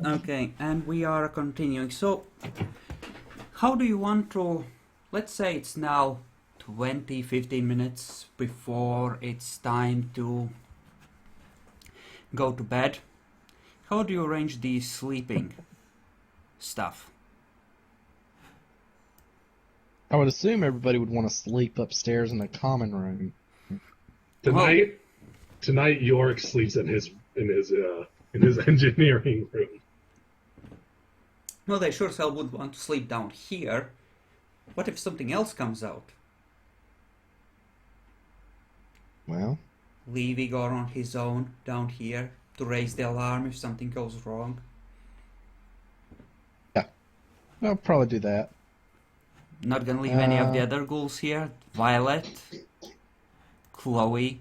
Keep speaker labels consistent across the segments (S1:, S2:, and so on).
S1: Okay, and we are continuing. So, how do you want to... Let's say it's now 15 minutes before it's time to go to bed. How do you arrange the sleeping stuff?
S2: I would assume everybody would want to sleep upstairs in the common room.
S3: Tonight Yorick sleeps in his engineering room.
S1: Well, they sure as hell would want to sleep down here. What if something else comes out?
S2: Well,
S1: Leave Igor on his own down here to raise the alarm if something goes wrong.
S2: yeah, I'll probably do that.
S1: Not gonna leave any of the other ghouls here. Violet, Chloe.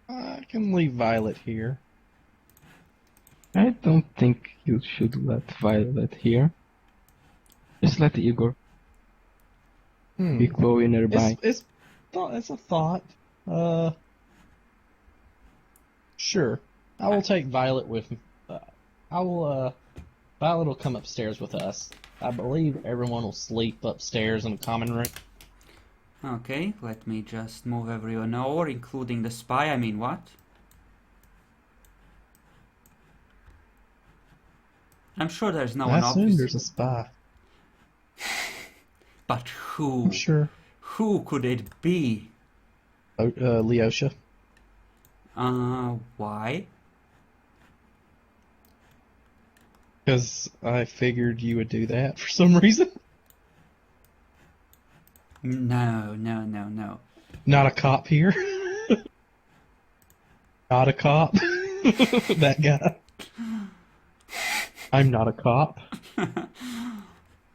S2: I can leave Violet here.
S4: I don't think you should let Violet here. Just let Igor be Chloe nearby.
S2: It's a thought. Sure. I will take Violet with me. Violet will come upstairs with us. I believe everyone will sleep upstairs in the common room.
S1: Okay, let me just move everyone over, including the spy. I mean, what? I'm sure there's no one
S2: I assume
S1: obvious.
S2: there's a spy.
S1: But who?
S2: I'm sure.
S1: Who could it be?
S2: Leosha.
S1: Why?
S2: Because I figured you would do that for some reason.
S1: No.
S2: Not a cop here. Not a cop. That guy. I'm not a cop.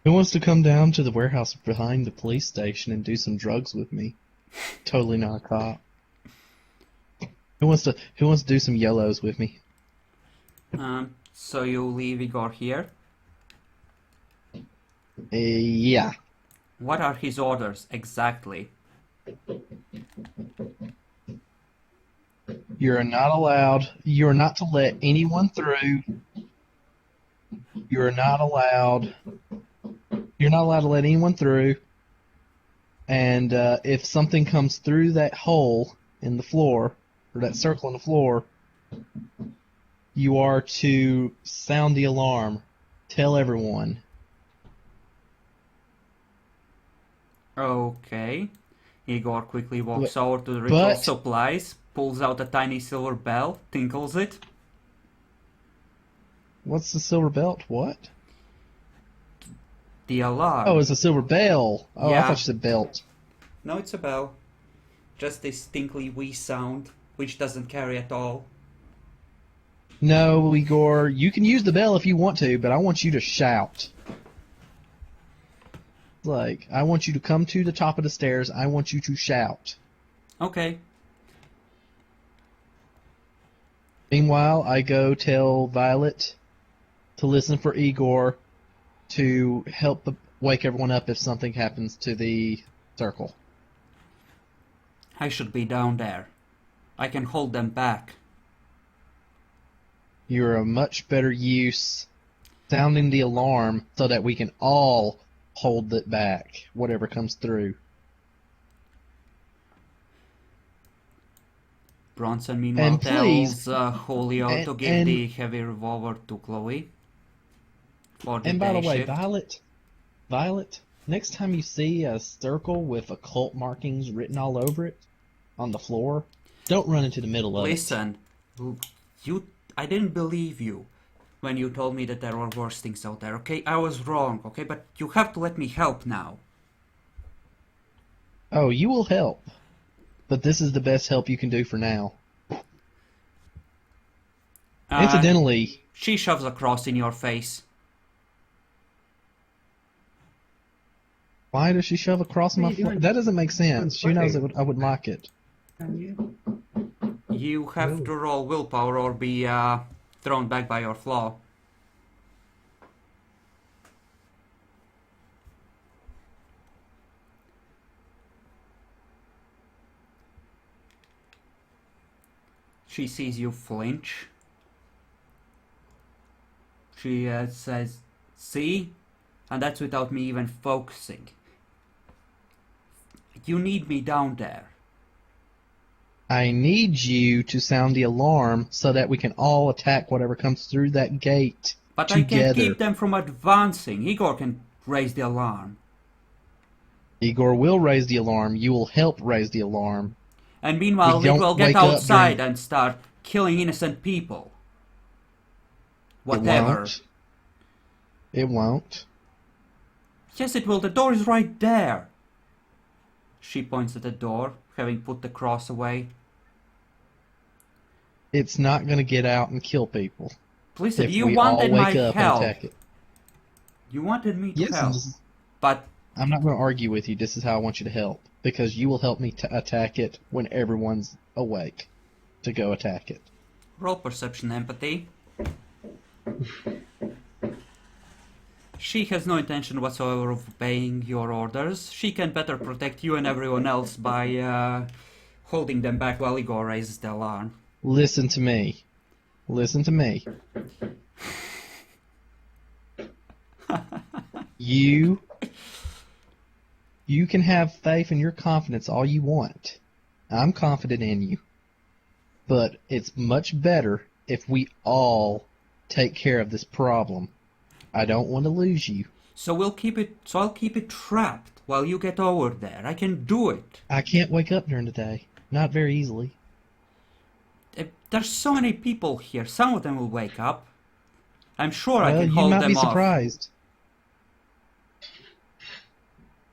S2: Who wants to come down to the warehouse behind the police station and do some drugs with me? Totally not a cop. Who wants to do some yellows with me?
S1: So you leave Igor here?
S2: Yeah.
S1: What are his orders exactly?
S2: You're not to let anyone through. You're not allowed to let anyone through. And if something comes through that hole in the floor, or that circle in the floor, you are to sound the alarm. Tell everyone.
S1: Okay. Igor quickly walks over to the ritual supplies, pulls out a tiny silver bell, tinkles it.
S2: What's the silver belt? What?
S1: The alarm.
S2: Oh, it's a silver bell. Oh,
S1: Yeah.
S2: I thought you said belt.
S1: No, it's a bell. Just this tinkly wee sound, which doesn't carry at all.
S2: No, Igor, you can use the bell if you want to, but I want you to shout. Like, I want you to come to the top of the stairs. I want you to shout.
S1: Okay.
S2: Meanwhile, I go tell Violet to listen for Igor to help wake everyone up if something happens to the circle.
S1: I should be down there. I can hold them back.
S2: You're a much better use sounding the alarm so that we can all hold it back, whatever comes through.
S1: Bronson meanwhile
S2: And please,
S1: tells Julio to give the heavy revolver to Chloe. For the
S2: and by the
S1: day
S2: way,
S1: shift.
S2: Violet, next time you see a circle with occult markings written all over it on the floor, don't run into the middle of it.
S1: Listen, I didn't believe you when you told me that there were worse things out there, okay? I was wrong, okay? But you have to let me help now.
S2: Oh, you will help. But this is the best help you can do for now. Incidentally...
S1: She shoves a cross in your face.
S2: Why does she shove a cross in my face? That doesn't make sense. She knows I would like it.
S1: You have to roll willpower or be thrown back by your flaw. She sees you flinch. She says, see? And that's without me even focusing. You need me down there.
S2: I need you to sound the alarm so that we can all attack whatever comes through that gate
S1: But I can't
S2: together.
S1: keep them from advancing. Igor can raise the alarm.
S2: Igor will raise the alarm. You will help raise the alarm.
S1: And meanwhile,
S2: We
S1: it
S2: don't
S1: will get
S2: wake up
S1: outside
S2: during-
S1: and start killing innocent people.
S2: It
S1: Whatever.
S2: won't. It won't.
S1: Yes, it will. The door is right there. She points at the door, having put the cross away.
S2: It's not going to get out and kill people.
S1: Listen,
S2: If
S1: you
S2: we all
S1: wanted my
S2: wake up and
S1: help.
S2: attack it.
S1: You wanted me to
S2: Yes,
S1: help. But
S2: I'm not going to argue with you. This is how I want you to help. Because you will help me to attack it when everyone's awake to go attack it.
S1: roll perception empathy. She has no intention whatsoever of obeying your orders. She can better protect you and everyone else by holding them back while Igor raises the alarm.
S2: Listen to me. Listen to me. You can have faith and your confidence all you want. I'm confident in you. But it's much better if we all take care of this problem. I don't want to lose you.
S1: So I'll keep it trapped while you get over there. I can do it.
S2: I can't wake up during the day. Not very easily.
S1: There's so many people here. Some of them will wake up. I'm sure I
S2: Well,
S1: can
S2: you
S1: hold
S2: might
S1: them
S2: be
S1: off.
S2: surprised.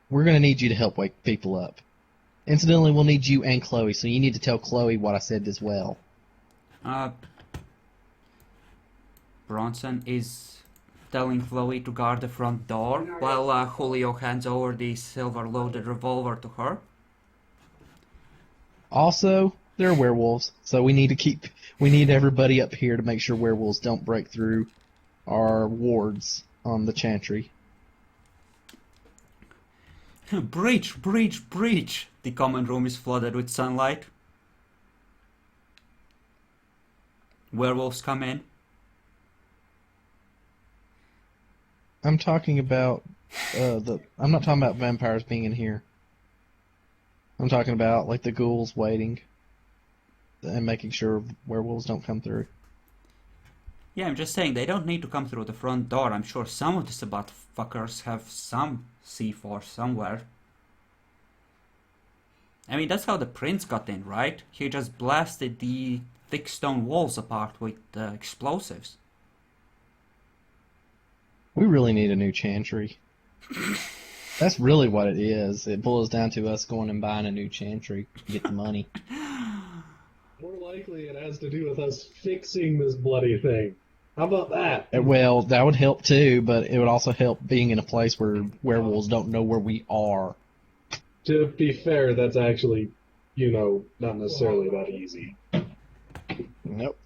S2: We're going to need you to help wake people up. Incidentally, we'll need you and Chloe, so you need to tell Chloe what I said as well.
S1: Bronson is telling Chloe to guard the front door while Julio hands over the silver-loaded revolver to her.
S2: Also, there are werewolves, so we need everybody up here to make sure werewolves don't break through our wards on the Chantry.
S1: Breach, breach, breach! The common room is flooded with sunlight. Werewolves come in.
S2: I'm talking about I'm not talking about vampires being in here. I'm talking about like the ghouls waiting and making sure werewolves don't come through.
S1: Yeah, I'm just saying, they don't need to come through the front door. I'm sure some of the Sabat fuckers have some C4 somewhere. I mean, that's how the prince got in, right? He just blasted the thick stone walls apart with explosives.
S2: We really need a new Chantry. That's really what it is. It boils down to us going and buying a new Chantry to get the money.
S3: More likely it has to do with us fixing this bloody thing. How about that?
S2: Well, that would help too, but it would also help being in a place where werewolves don't know where we are.
S3: To be fair, that's actually, not necessarily that easy.
S2: Nope.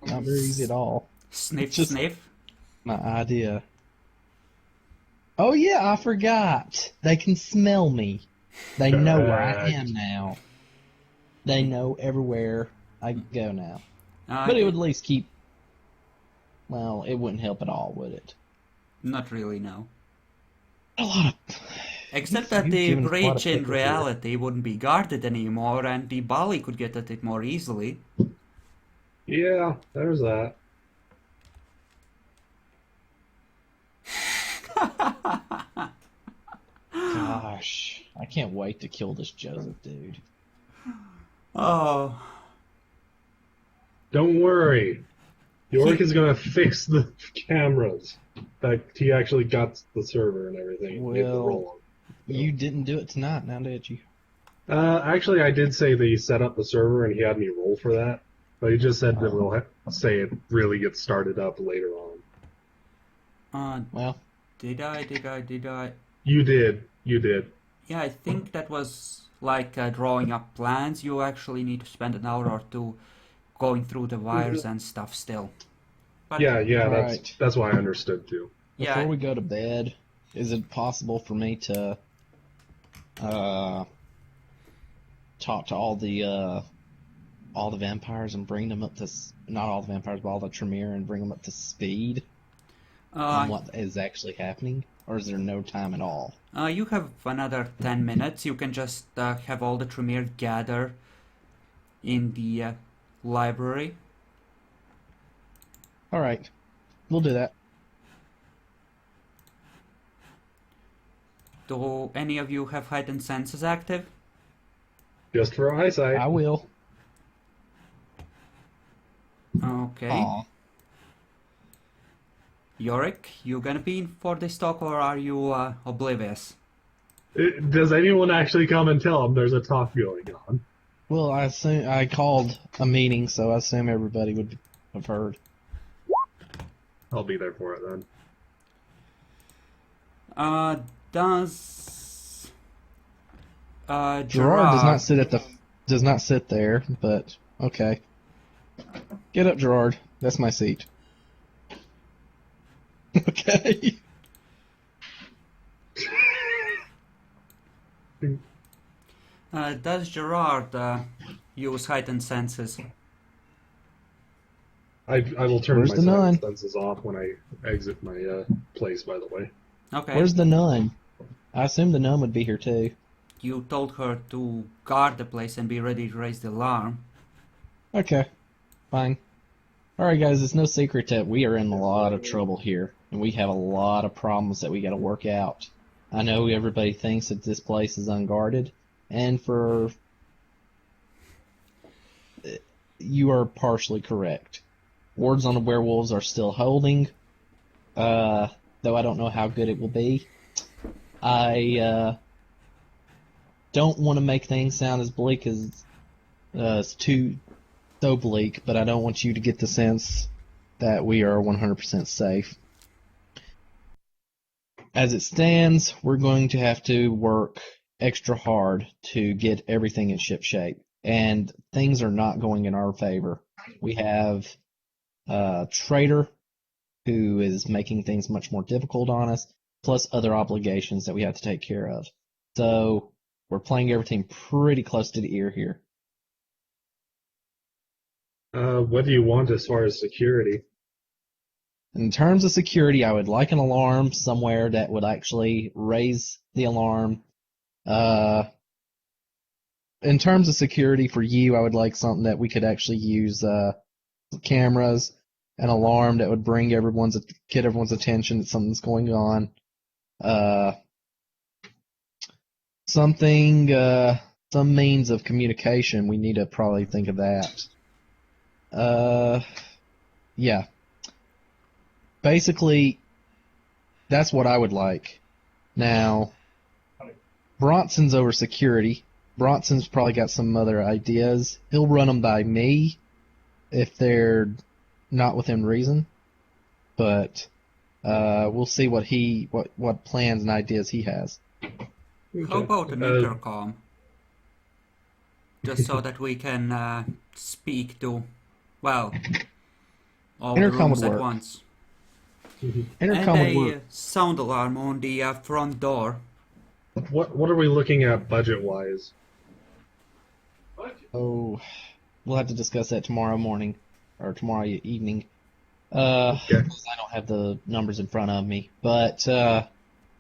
S2: Not very easy at all.
S1: Sniff,
S2: Just-
S1: sniff.
S2: My idea. Oh yeah, I forgot. They can smell me. They know where I
S3: Correct.
S2: am now. They know everywhere I go now.
S1: Uh,
S2: But it would at least keep... Well, it wouldn't help at all, would it?
S1: Not really, no.
S2: A lot of...
S1: Except that
S2: You've
S1: the
S2: given us a lot of
S1: breach in
S2: pickles here.
S1: reality wouldn't be guarded anymore, and the Bali could get at it more easily.
S3: Yeah, there's that.
S2: Gosh, I can't wait to kill this Joseph dude.
S1: Oh,
S3: Don't worry. York is going to fix the cameras. In fact, he actually got the server and everything. and made the
S2: Well,
S3: roll.
S2: You didn't do it tonight, now did you?
S3: Actually, I did say that he set up the server and he had me roll for that. But he just said that we'll say it really gets started up later on.
S2: Well,
S1: did I?
S3: You did. You did.
S1: Yeah, I think that was like drawing up plans. You actually need to spend an hour or two going through the wires and stuff still. But
S3: Yeah,
S2: Right.
S3: that's why I understood too.
S1: yeah,
S2: before we go to bed, is it possible for me to talk to all the vampires and bring them up to not all the vampires, but all the Tremere and bring them up to speed? on what is actually happening, or is there no time at all?
S1: You have another 10 minutes. You can just have all the Tremere gather in the library.
S2: All right, we'll do that.
S1: Do any of you have heightened senses active?
S3: Just for eyesight.
S2: I will.
S1: Okay.
S2: Aw.
S1: Yorick, you gonna be in for this talk or are you oblivious?
S3: Does anyone actually come and tell them there's a talk going on?
S2: Well, I assume I called a meeting, so I assume everybody would have heard.
S3: I'll be there for it then.
S1: Does
S2: Gerard does not sit there, but okay. Get up, Gerard. That's my seat. Okay.
S1: Does Gerard use heightened senses?
S3: I will turn
S2: Where's
S3: my
S2: the nun?
S3: senses off when I exit my place, by the way.
S1: Okay.
S2: Where's the nun? I assume the nun would be here too.
S1: You told her to guard the place and be ready to raise the alarm.
S2: Okay. Fine. Alright guys, it's no secret that we are in a lot of trouble here, and we have a lot of problems that we gotta work out. I know everybody thinks that this place is unguarded, and you are partially correct. Wards on the werewolves are still holding, though I don't know how good it will be. I don't want to make things sound as bleak as so bleak, but I don't want you to get the sense that we are 100% safe. As it stands, we're going to have to work extra hard to get everything in ship shape, and things are not going in our favor. We have a traitor who is making things much more difficult on us, plus other obligations that we have to take care of. So we're playing everything pretty close to the ear here.
S3: What do you want as far as security?
S2: In terms of security, I would like an alarm somewhere that would actually raise the alarm. In terms of security for you, I would like something that we could actually use cameras, an alarm that would get everyone's attention that something's going on. Some means of communication. We need to probably think of that. Yeah. Basically, that's what I would like. Now, Bronson's over security. Bronson's probably got some other ideas. He'll run them by me if they're not within reason. But we'll see what plans and ideas he has.
S1: How about an intercom? Just so that we can speak to, well, all the
S2: Intercom
S1: rooms
S2: would
S1: at
S2: work.
S1: once.
S2: Intercom
S1: And
S2: would
S1: a
S2: work.
S1: sound alarm on the front door.
S3: What are we looking at budget-wise?
S2: Oh, we'll have to discuss that tomorrow morning or tomorrow evening.
S3: Okay.
S2: Because I don't have the numbers in front of me. But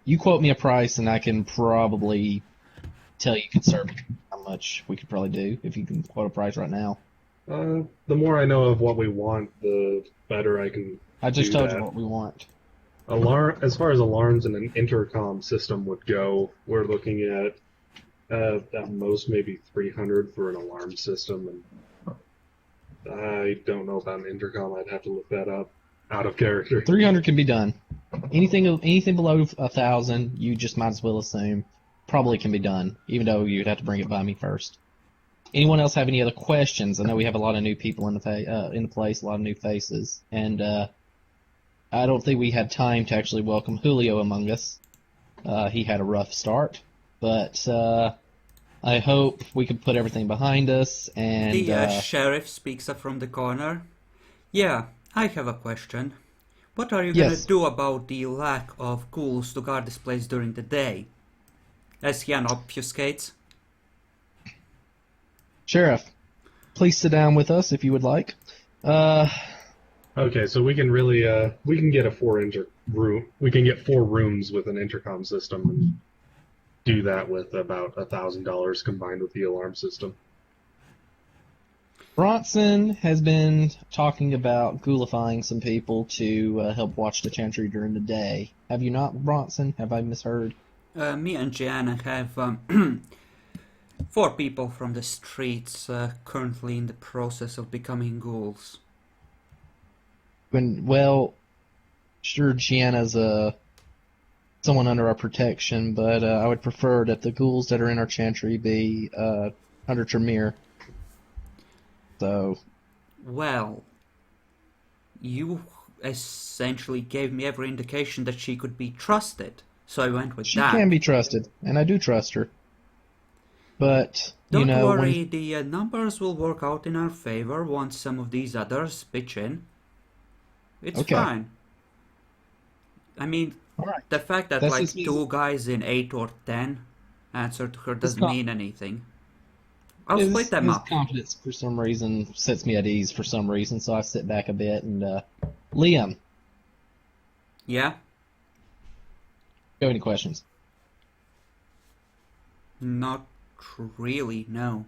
S2: you quote me a price, and I can probably tell you conservatively how much we could probably do if you can quote a price right now.
S3: The more I know of what we want, the better I can.
S2: I just
S3: do
S2: told
S3: that.
S2: you what we want.
S3: As far as alarms and an intercom system would go, we're looking at most maybe 300 for an alarm system, and I don't know about an intercom. I'd have to look that up out of character.
S2: 300 can be done. Anything below 1,000, you just might as well assume probably can be done, even though you'd have to bring it by me first. Anyone else have any other questions? I know we have a lot of new people in the place, a lot of new faces, and I don't think we had time to actually welcome Julio among us. He had a rough start, but I hope we can put everything behind us. And
S1: The sheriff speaks up from the corner. Yeah, I have a question. What are you gonna
S2: Yes.
S1: do about the lack of ghouls to guard this place during the day? As he obfuscates.
S2: Sheriff, please sit down with us if you would like.
S3: Okay, so we can really we can get a room. We can get 4 rooms with an intercom system and do that with about $1,000 combined with the alarm system.
S2: Bronson has been talking about ghoulifying some people to help watch the Chantry during the day. Have you not, Bronson? Have I misheard?
S1: Me and Gianna have 4 people from the streets currently in the process of becoming ghouls.
S2: Well, sure, Gianna's someone under our protection, but I would prefer that the ghouls that are in our Chantry be under Tremere. So,
S1: Well, you essentially gave me every indication that she could be trusted, so I went with
S2: she
S1: that.
S2: can be trusted, and I do trust her. But,
S1: Don't
S2: you know,
S1: worry, the numbers will work out in our favor once some of these others pitch in. It's
S2: Okay.
S1: fine. I mean,
S2: all right.
S1: the fact that
S2: That's
S1: like
S2: just me.
S1: 2 guys in 8 or 10 answer to her doesn't mean anything. I'll split them
S2: his
S1: up.
S2: confidence, for some reason, sets me at ease for some reason, so I sit back a bit and, Liam,
S1: Yeah?
S2: you have any questions?
S1: Not really, no.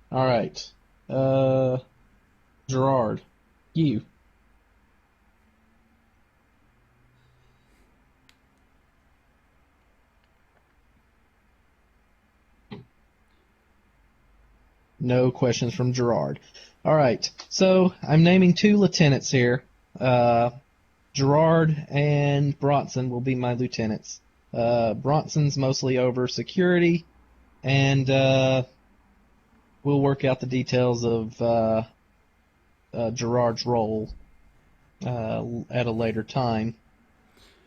S2: All right. Gerard, you. No questions from Gerard. All right. So I'm naming 2 lieutenants here. Gerard and Bronson will be my lieutenants. Bronson's mostly over security, and we'll work out the details of Gerard's role at a later time.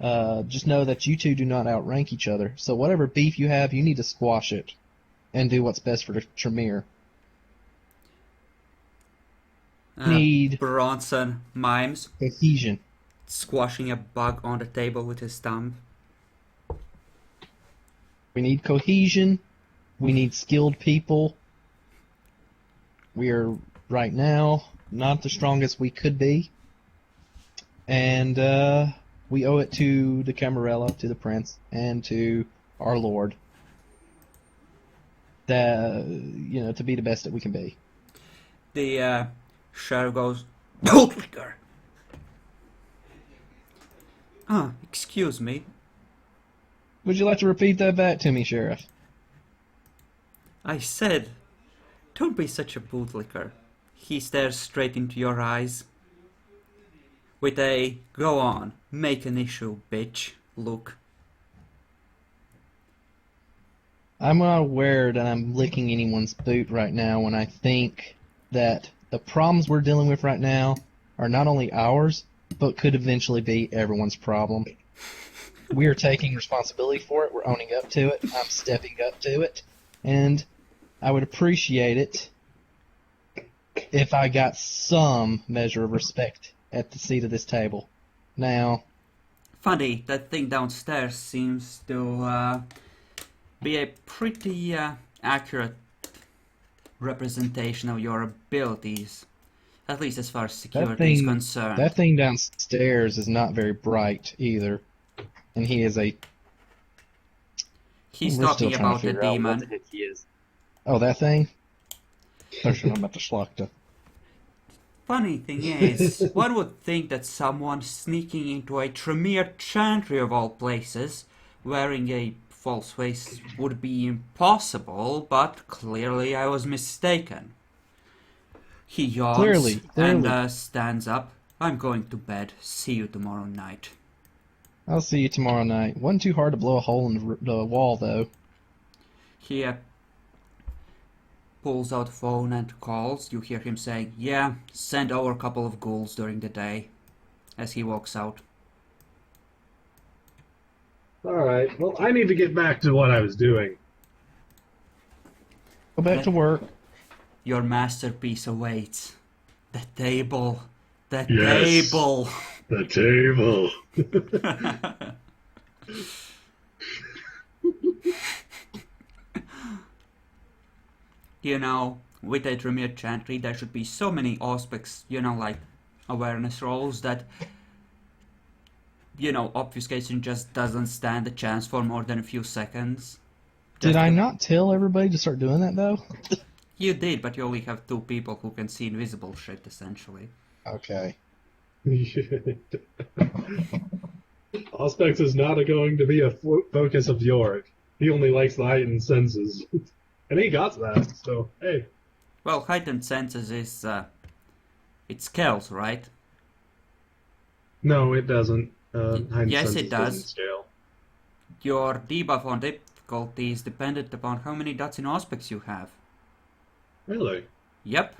S2: Just know that you 2 do not outrank each other. So whatever beef you have, you need to squash it and do what's best for the Tremere. Need
S1: Bronson mimes
S2: cohesion.
S1: squashing a bug on the table with his thumb.
S2: We need cohesion. We need skilled people. We are, right now, not the strongest we could be. And we owe it to the Camarilla, to the Prince, and to our Lord that, to be the best that we can be.
S1: The sheriff goes, "Bootlicker!" Excuse me.
S2: Would you like to repeat that back to me, Sheriff?
S1: I said, don't be such a bootlicker. He stares straight into your eyes with a, go on, make an issue, bitch, look.
S2: I'm not aware that I'm licking anyone's boot right now when I think that the problems we're dealing with right now are not only ours, but could eventually be everyone's problem. We are taking responsibility for it. We're owning up to it. I'm stepping up to it. And I would appreciate it if I got some measure of respect at the seat of this table. Now,
S1: Funny, that thing downstairs seems to be a pretty accurate representation of your abilities, at least as far as security is concerned.
S2: that thing downstairs is not very bright either. And he is a...
S1: He's
S2: We're
S1: talking
S2: still trying
S1: about
S2: to
S1: the
S2: figure out what
S1: demon.
S2: the heck he is. Oh, that thing? I'm about to Schlachta.
S1: Funny thing is, one would think that someone sneaking into a Tremere Chantry of all places, wearing a false face, would be impossible, but clearly I was mistaken. He yawns
S2: Clearly.
S1: and stands up. I'm going to bed. See you tomorrow night.
S2: I'll see you tomorrow night. Wasn't too hard to blow a hole in the wall, though.
S1: He pulls out the phone and calls. You hear him saying, "Yeah, send over a couple of ghouls during the day," as he walks out.
S3: Alright, well, I need to get back to what I was doing.
S2: Go back to work.
S1: Your masterpiece awaits. The table. The
S3: Yes.
S1: table.
S3: The table.
S1: You know, with a Tremere Chantry, there should be so many aspects, like awareness rolls that, obfuscation just doesn't stand a chance for more than a few seconds.
S2: Did I not tell everybody to start doing that, though?
S1: You did, but you only have 2 people who can see invisible shit, essentially.
S2: Okay.
S3: Auspex is not going to be a focus of Yorick. He only likes the heightened senses. And he got that, so, hey.
S1: Well, heightened senses is, it scales, right?
S3: No, it doesn't. Heightened
S1: Yes,
S3: senses
S1: it does.
S3: doesn't scale.
S1: Your debuff on difficulty is dependent upon how many dots in aspects you have.
S3: Really?
S1: Yep.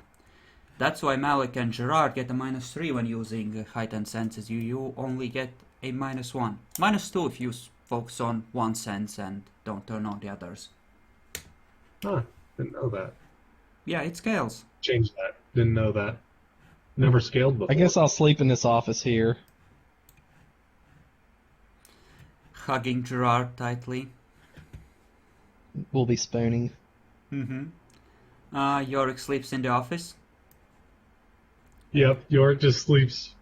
S1: That's why Malik and Gerard get a -3 when using heightened senses. You only get a -1. -2 if you focus on one sense and don't turn on the others.
S3: Huh, didn't know that.
S1: Yeah, it scales.
S3: Changed that. Didn't know that. Never scaled before.
S2: I guess I'll sleep in this office here.
S1: Hugging Gerard tightly.
S2: We'll be spooning.
S1: Yorick sleeps in the office.
S3: Yep, Yorick just sleeps.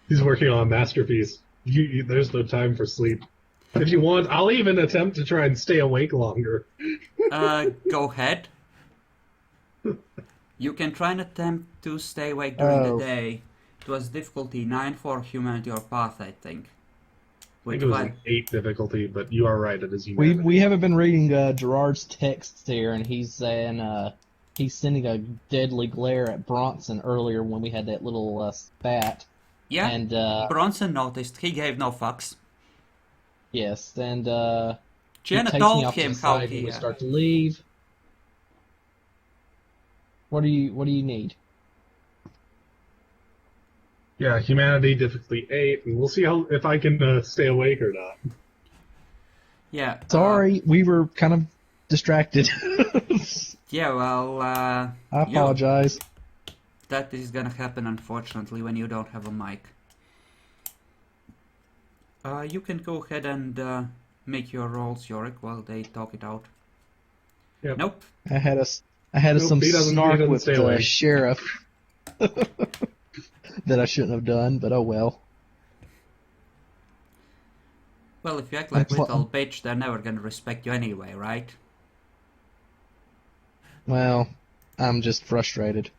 S3: He's working on a masterpiece. There's no time for sleep. If you want, I'll even attempt to try and stay awake longer.
S1: Go ahead. You can try and attempt to stay awake during the day. It was difficulty 9 for humanity or path, I think.
S3: I think it was an 8 difficulty, but you are right, it is
S2: We
S3: humanity.
S2: haven't been reading Gerard's texts here, and he's saying he's sending a deadly glare at Bronson earlier when we had that little spat.
S1: Yeah,
S2: And
S1: Bronson noticed. He gave no fucks.
S2: yes, and
S1: Jenna
S2: he takes me
S1: told
S2: off to
S1: him
S2: the
S1: how
S2: side
S1: he...
S2: when we start to leave. What do you need?
S3: Yeah, humanity difficulty 8, and we'll see if I can stay awake or not.
S1: Yeah.
S2: Sorry, we were kind of distracted.
S1: Yeah, well,
S2: I apologize.
S1: that is gonna happen, unfortunately, when you don't have a mic. You can go ahead and make your rolls, Yorick, while they talk it out.
S3: Yep.
S1: Nope.
S2: I had
S3: Nope,
S2: some
S3: he
S2: snark
S3: doesn't
S2: with
S3: stay
S2: the
S3: awake.
S2: sheriff that I shouldn't have done, but oh well.
S1: Well, if you act like a little bitch, they're never gonna respect you anyway, right?
S2: Well, I'm just frustrated.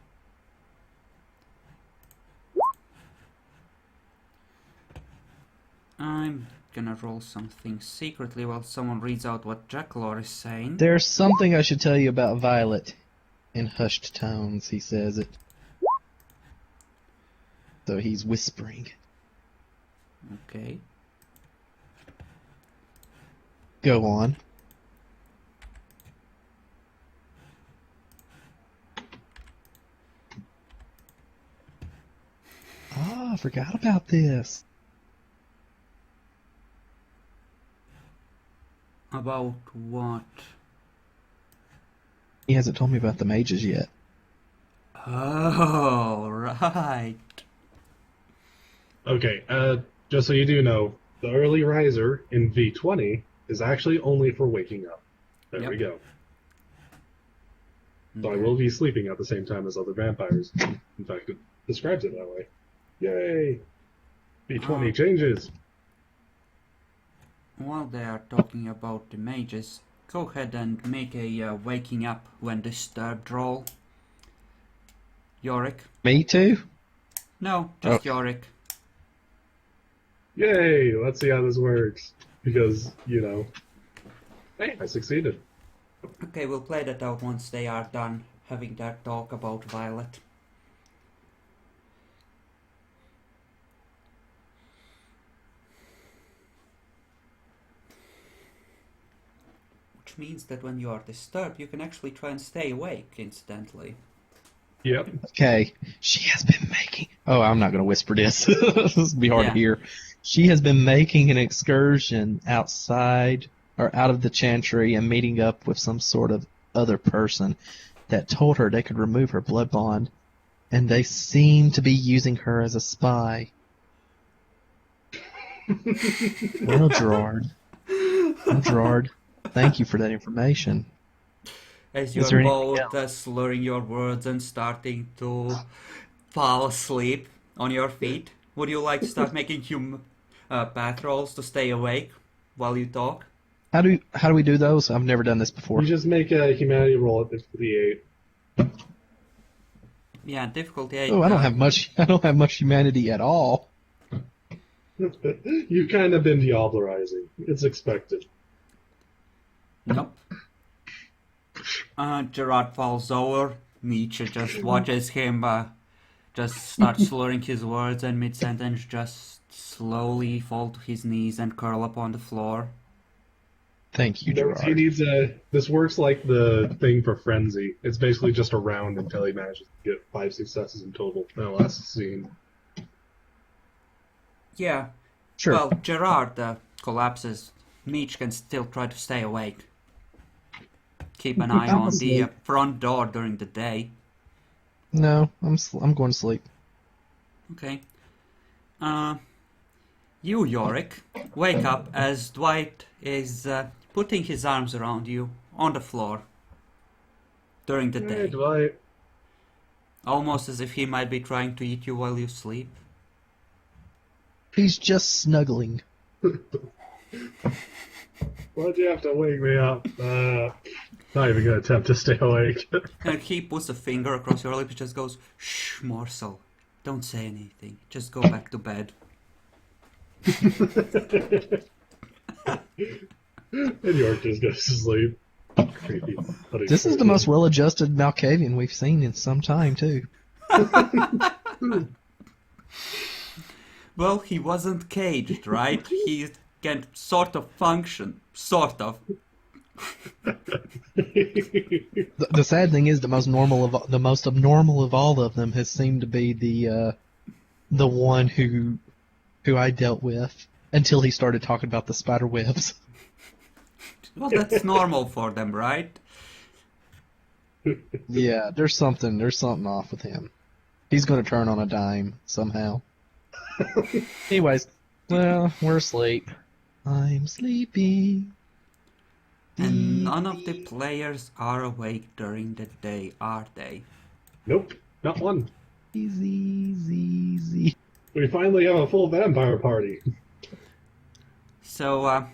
S1: I'm gonna roll something secretly while someone reads out what Jackalor is saying.
S2: There's something I should tell you about Violet. In hushed tones, he says it. So he's whispering.
S1: Okay.
S2: Go on. Oh, I forgot about this.
S1: About what?
S2: He hasn't told me about the mages yet.
S1: Oh, right.
S3: Okay, just so you do know, the early riser in V20 is actually only for waking up. There
S1: Yep.
S3: we go. So I will be sleeping at the same time as other vampires. In fact, it describes it that way. Yay! V20 changes!
S1: While they are talking about the mages, go ahead and make a waking up when disturbed roll. Yorick.
S2: Me too?
S1: No, just
S2: Okay.
S1: Yorick.
S3: Yay! Let's see how this works. Because, hey, I succeeded.
S1: Okay, we'll play that out once they are done having their talk about Violet. Which means that when you are disturbed, you can actually try and stay awake, incidentally.
S3: Yep.
S2: Okay. She has been making... Oh, I'm not going to whisper this. This will be hard
S1: Yeah.
S2: to hear. She has been making an excursion outside or out of the Chantry and meeting up with some sort of other person that told her they could remove her blood bond, and they seem to be using her as a spy. Well, Gerard. Thank you for that information.
S1: As
S2: Is
S1: you're
S2: there anything
S1: both slurring your words and starting to fall asleep on your feet. Would you like to start making path rolls to stay awake while you talk?
S2: How do we do those? I've never done this before.
S3: You just make a humanity roll at the 8.
S1: Yeah, difficulty 8.
S2: Oh, I don't have much. I don't have much humanity at all.
S3: You've kind of been Diablerizing. It's expected.
S1: Nope. Gerard falls over. Nietzsche just watches him just start slurring his words and mid-sentence just slowly fall to his knees and curl up on the floor.
S2: Thank you, Gerard.
S3: He needs this works like the thing for Frenzy. It's basically just a round until he manages to get 5 successes in total. No, last scene.
S1: Yeah.
S2: Sure.
S1: Well, Gerard collapses. Nietzsche can still try to stay awake. Keep an eye on the front door during the day.
S2: No, I'm going to sleep.
S1: Okay. You, Yorick, wake up as Dwight is putting his arms around you on the floor during the day.
S3: Hey, Dwight.
S1: Almost as if he might be trying to eat you while you sleep.
S2: He's just snuggling.
S3: Why'd you have to wake me up? Not even gonna attempt to stay awake.
S1: And he puts a finger across your lip and just goes, "Shh, morsel. Don't say anything. Just go back to bed."
S3: And York just goes to sleep. Creepy.
S2: This is the most well-adjusted Malkavian we've seen in some time, too.
S1: Well, he wasn't caged, right? He can sort of function. Sort of.
S2: The sad thing is, the most abnormal of all of them has seemed to be the one who I dealt with until he started talking about the spider webs.
S1: Well, that's normal for them, right?
S2: Yeah, there's something off with him. He's going to turn on a dime somehow. Anyways, well, we're asleep. I'm sleepy.
S1: And none of the players are awake during the day, are they?
S3: Nope, not one.
S2: Easy.
S3: We finally have a full vampire party.
S1: So,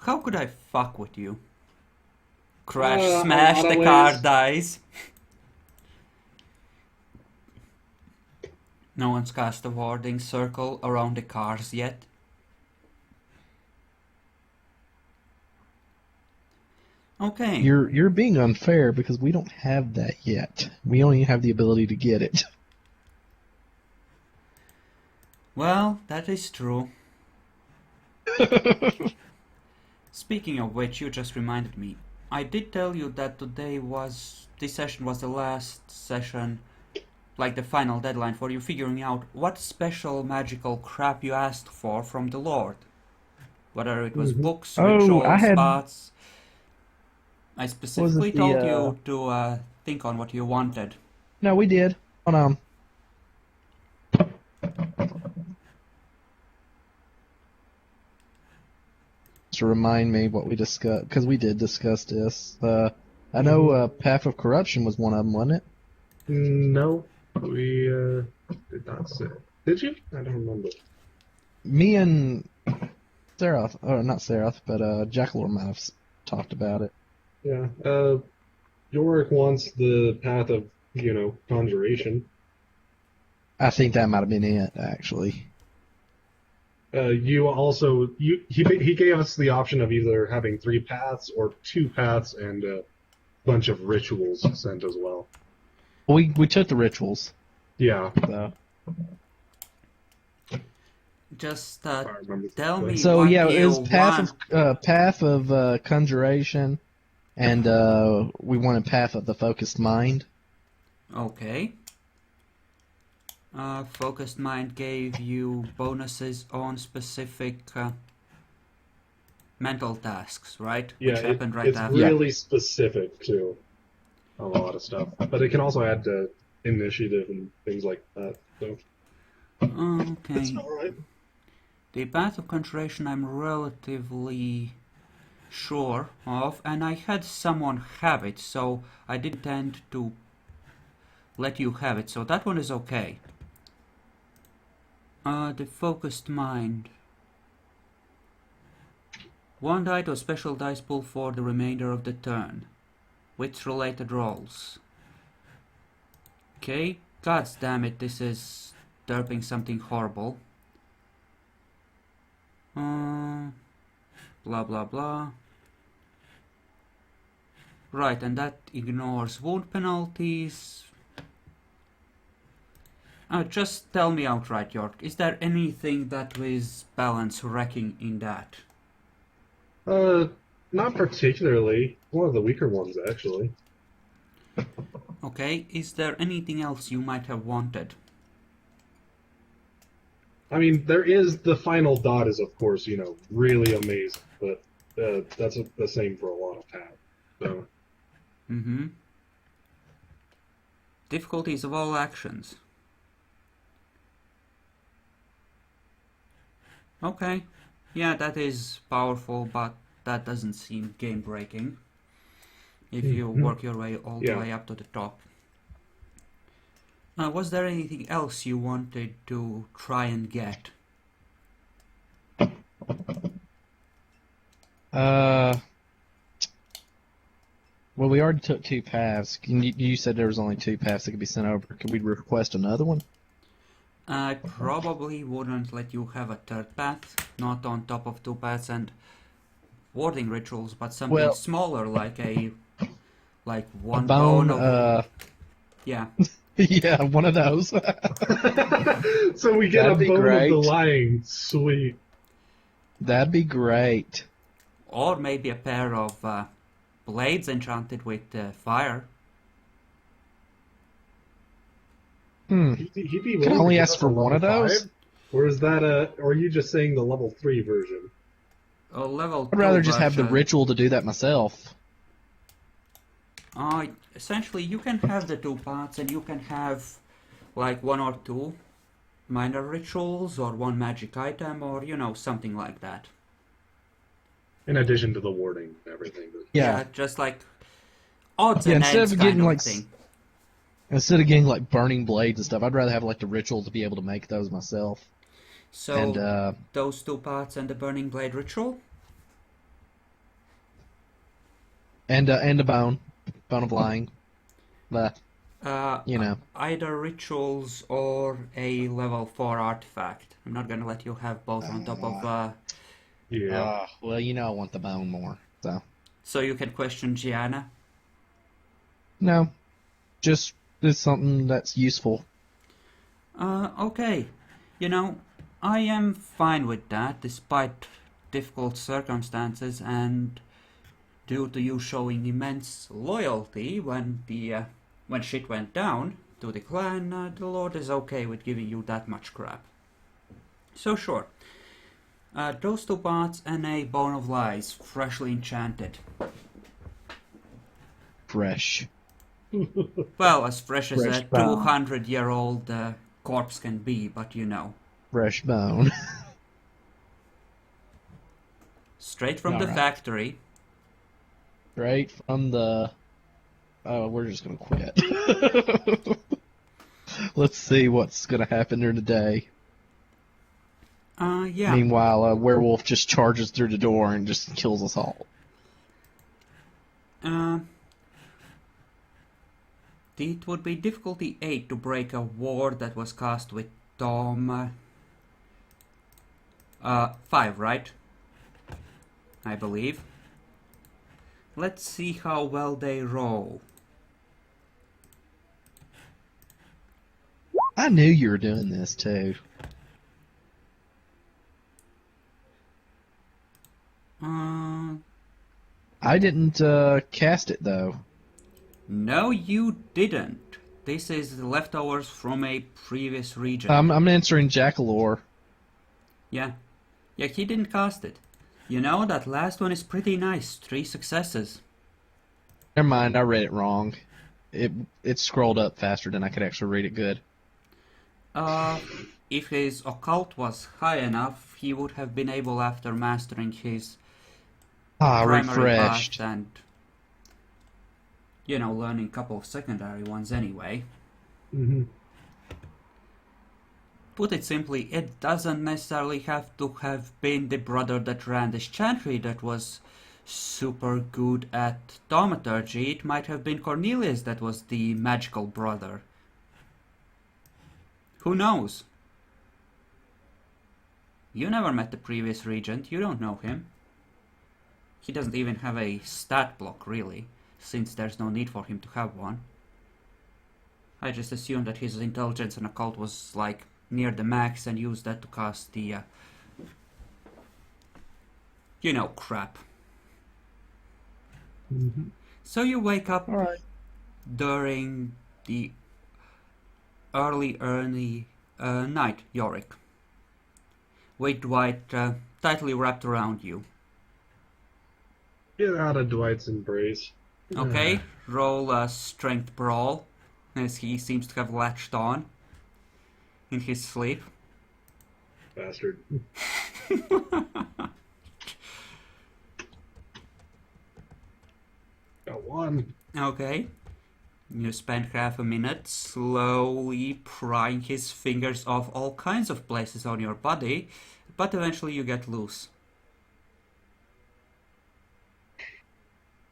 S1: how could I fuck with you? Crash, smash, the car dies. No one's cast a warding circle around the cars yet. Okay.
S2: You're being unfair because we don't have that yet. We only have the ability to get it.
S1: Well, that is true. Speaking of which, you just reminded me. I did tell you that this session was the last session, like the final deadline for you figuring out what special magical crap you asked for from the Lord. Whether it was books, rituals, spots. I specifically told you to think on what you wanted.
S2: No, we did. Hold on. To remind me what we discussed, because we did discuss this. I know Path of Corruption was one of them, wasn't it?
S3: No, we did not say. Did you? I don't remember.
S2: Me and Serath, or not Serath, but Jackalor might have talked about it.
S3: Yeah. Yorick wants the path of, conjuration.
S2: I think that might have been it, actually.
S3: You also he gave us the option of either having 3 paths or 2 paths and a bunch of rituals sent as well.
S2: We took the rituals.
S3: Yeah.
S2: So.
S1: Just tell me.
S2: So
S1: what
S2: yeah,
S1: you
S2: it was
S1: want.
S2: path of conjuration, and we wanted path of the focused mind.
S1: Okay. Focused Mind gave you bonuses on specific mental tasks, right?
S3: Yeah,
S1: Which happened right
S3: it's
S1: after.
S3: really specific to a lot of stuff. But it can also add to initiative and things like that. So
S1: Okay.
S3: it's alright.
S1: The Path of Conjuration I'm relatively sure of, and I had someone have it, so I did tend to let you have it, so that one is okay. The focused mind. One die to a special dice pool for the remainder of the turn, with related rolls. Okay, god damn it, this is derping something horrible. Blah blah blah. Right, and that ignores wound penalties. Just tell me outright, York, is there anything that is balance wrecking in that?
S3: Not particularly. One of the weaker ones, actually.
S1: Okay, is there anything else you might have wanted?
S3: I mean, there is the final dot is, of course, really amazing, but that's the same for a lot of tabs. So.
S1: Mm-hmm. Difficulties of all actions. Okay, yeah, that is powerful, but that doesn't seem game-breaking if you work your way all the way up to the top. Was there anything else you wanted to try and get?
S2: Well, we already took 2 paths. You said there was only 2 paths that could be sent over. Could we request another one?
S1: I probably wouldn't let you have a third path, not on top of 2 paths and warding rituals, but something smaller like one bone of... Yeah.
S2: Yeah, one of those.
S3: So we get
S2: That'd
S3: a bone
S2: great.
S3: of the lying. Sweet.
S2: That'd be great.
S1: Or maybe a pair of blades enchanted with fire.
S3: He'd be willing
S2: Can I only
S3: to give
S2: ask
S3: us
S2: for
S3: a
S2: one of
S3: level
S2: those?
S3: 5? Or is that or are you just saying the level 3 version?
S1: Level 2
S2: I'd rather just have the
S1: version.
S2: ritual to do that myself.
S1: Essentially, you can have the 2 parts, and you can have like 1 or 2 minor rituals, or 1 magic item, or something like that.
S3: In addition to the warding and everything.
S2: Yeah.
S1: Just like odds
S2: Yeah,
S1: and
S2: instead
S1: ends
S2: of
S1: kind
S2: getting
S1: of
S2: like
S1: thing.
S2: Instead of getting like burning blades and stuff, I'd rather have like the ritual to be able to make those myself.
S1: So
S2: And
S1: those 2 parts and the burning blade ritual.
S2: and a bone of lying. But
S1: Either rituals or a level 4 artifact. I'm not gonna let you have both on top of.
S3: Yeah.
S2: Well, I want the bone more.
S1: So you can question Gianna.
S2: No, just it's something that's useful.
S1: Okay. I am fine with that, despite difficult circumstances and due to you showing immense loyalty when shit went down to the clan. The Lord is okay with giving you that much crap. So sure. Those 2 parts and a bone of lies, freshly enchanted.
S2: Fresh.
S1: Well, as fresh as
S2: Fresh
S1: a
S2: bone.
S1: 200-year-old corpse can be, but
S2: Fresh bone.
S1: straight from the
S2: Alright.
S1: factory.
S2: Straight from the... Oh, we're just gonna quit. Let's see what's gonna happen during the day.
S1: Yeah.
S2: Meanwhile, a werewolf just charges through the door and just kills us all.
S1: It would be difficulty 8 to break a ward that was cast with Tom. 5, right? I believe. Let's see how well they roll.
S2: I knew you were doing this too. I didn't cast it though.
S1: No, you didn't. This is the leftovers from a previous region.
S2: I'm answering Jackalore.
S1: Yeah, he didn't cast it. That last one is pretty nice. 3 successes.
S2: Never mind, I read it wrong. It scrolled up faster than I could actually read it good.
S1: If his occult was high enough, he would have been able, after mastering his primary
S2: refreshed.
S1: path and learning a couple of secondary ones anyway.
S3: Mm-hmm.
S1: Put it simply, it doesn't necessarily have to have been the brother that ran this Chantry that was super good at thaumaturgy. It might have been Cornelius that was the magical brother. Who knows? You never met the previous regent, you don't know him. He doesn't even have a stat block, really, since there's no need for him to have one. I just assumed that his intelligence and occult was, like, near the max and used that to cast the, you know, crap.
S3: Mm-hmm.
S1: So you wake up
S2: All right.
S1: during the early night, Yorick, with Dwight tightly wrapped around you.
S3: Get out of Dwight's embrace.
S1: Okay, roll a strength brawl, as he seems to have latched on in his sleep.
S3: Bastard. Got one.
S1: Okay. You spend half a minute slowly prying his fingers off all kinds of places on your body, but eventually you get loose.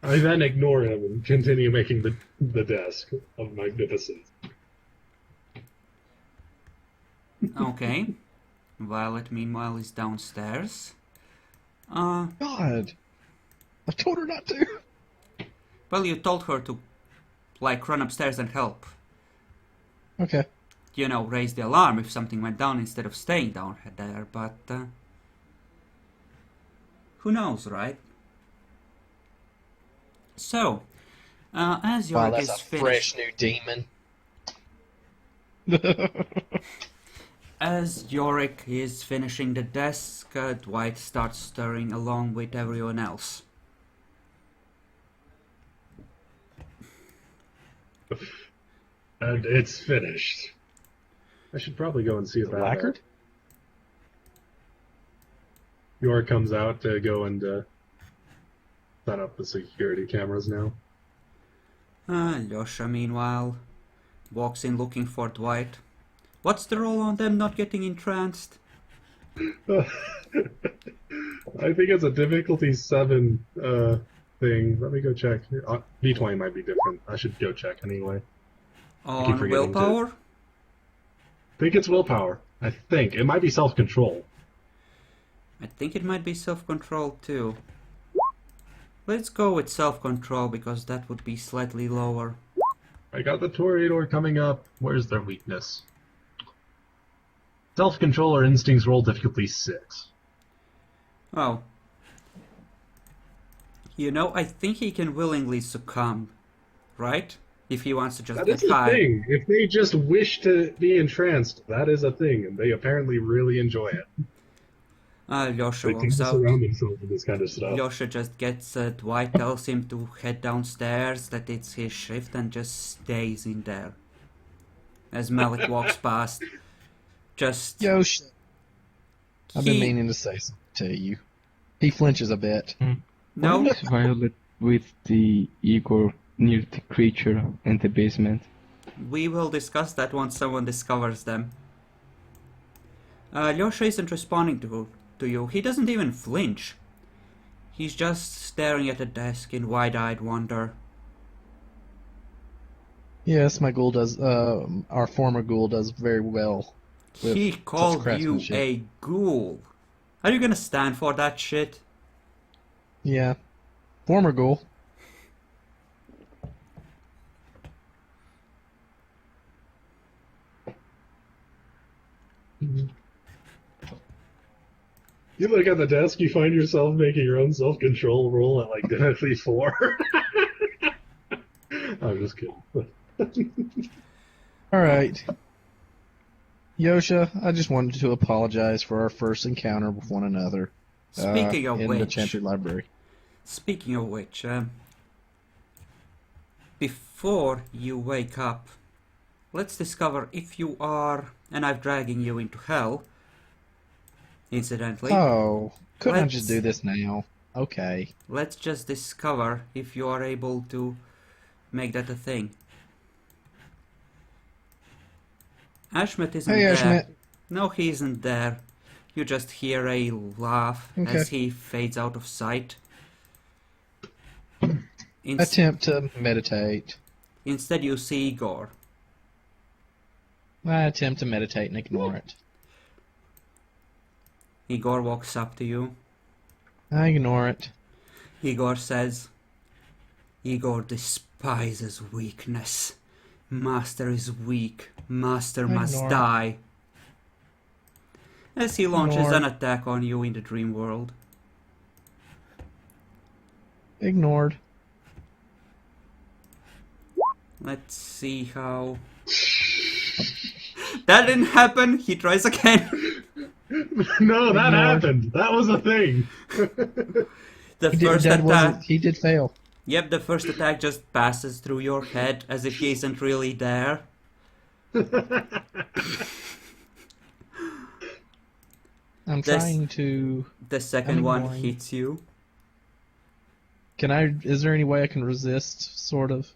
S3: I then ignore him and continue making the desk of magnificence.
S1: Okay. Violet, meanwhile, is downstairs.
S2: God. I told her not to.
S1: Well, you told her to, like, run upstairs and help.
S2: Okay.
S1: You know, raise the alarm if something went down instead of staying down there, but, who knows, right? So, as
S2: Wow,
S1: Yorick
S2: that's
S1: is
S2: a
S1: finished...
S2: fresh new demon.
S1: As Yorick is finishing the desk, Dwight starts stirring along with everyone else.
S3: And it's finished. I should probably go and see if that
S2: Lacquered?
S3: Yor comes out to go and set up the security cameras now.
S1: Alyosha, meanwhile, walks in looking for Dwight. What's the roll on them not getting entranced?
S3: I think it's a difficulty 7 thing. Let me go check. D20 might be different. I should go check anyway.
S1: On
S3: forgetting to-
S1: willpower?
S3: I think it's willpower. I think. It might be self-control.
S1: I think it might be self-control too. Let's go with self-control because that would be slightly lower.
S3: I got the Toreador coming up. Where's their weakness? Self-control or instincts roll difficulty 6.
S1: Oh. You know, I think he can willingly succumb, right? If he wants to just
S3: That
S1: get
S3: is a
S1: high.
S3: thing. If they just wish to be entranced, that is a thing, and they apparently really enjoy it.
S1: Alyosha
S3: They can
S1: walks out.
S3: surround themselves with this kind of stuff.
S1: Alyosha just gets Dwight, tells him to head downstairs, that it's his shift, and just stays in there. As Malik walks past, just...
S2: Yo, shit. I've been
S1: He-
S2: meaning to say something to you. He flinches a bit.
S1: No,
S4: Why is Violet with the Igor near the creature in the basement?
S1: we will discuss that once someone discovers them. Alyosha isn't responding to you. He doesn't even flinch. He's just staring at the desk in wide-eyed wonder.
S2: Yes, my ghoul does. Our former ghoul does very well. with
S1: He
S2: such
S1: called you
S2: craftsmanship.
S1: a ghoul. Are you gonna stand for that shit?
S2: Yeah, former ghoul.
S3: You look at the desk, you find yourself making your own self-control roll at like difficulty 4. I'm just kidding.
S2: All right. Yosha, I just wanted to apologize for our first encounter with one another.
S1: Speaking of
S2: in the
S1: which,
S2: Chantry Library.
S1: Before you wake up, let's discover if you are, and I'm dragging you into hell, incidentally.
S2: Oh, couldn't I
S1: Let's-
S2: just do this now? Okay.
S1: Let's just discover if you are able to make that a thing. Ashmet isn't
S2: Hey,
S1: there.
S2: Ashmet.
S1: No, he isn't there. You just hear a laugh
S2: Okay.
S1: as he fades out of sight.
S2: Attempt to meditate.
S1: Instead, you see Igor.
S2: I attempt to meditate and ignore it.
S1: Igor walks up to you.
S2: I ignore it.
S1: Igor says, Igor despises weakness. Master is weak. Master must
S2: Ignore.
S1: die. As he launches
S2: Ignore.
S1: an attack on you in the dream world.
S2: Ignored.
S1: Let's see how... That didn't happen! He tries again!
S3: No, that
S2: Ignored.
S3: happened. That was a thing.
S1: The first attack...
S2: He did fail.
S1: Yep, the first attack just passes through your head as if he isn't really there.
S2: I'm
S1: This-
S2: trying to.
S1: The second
S2: I'm
S1: one
S2: ignoring.
S1: hits you.
S2: Can I? Is there any way I can resist? Sort of.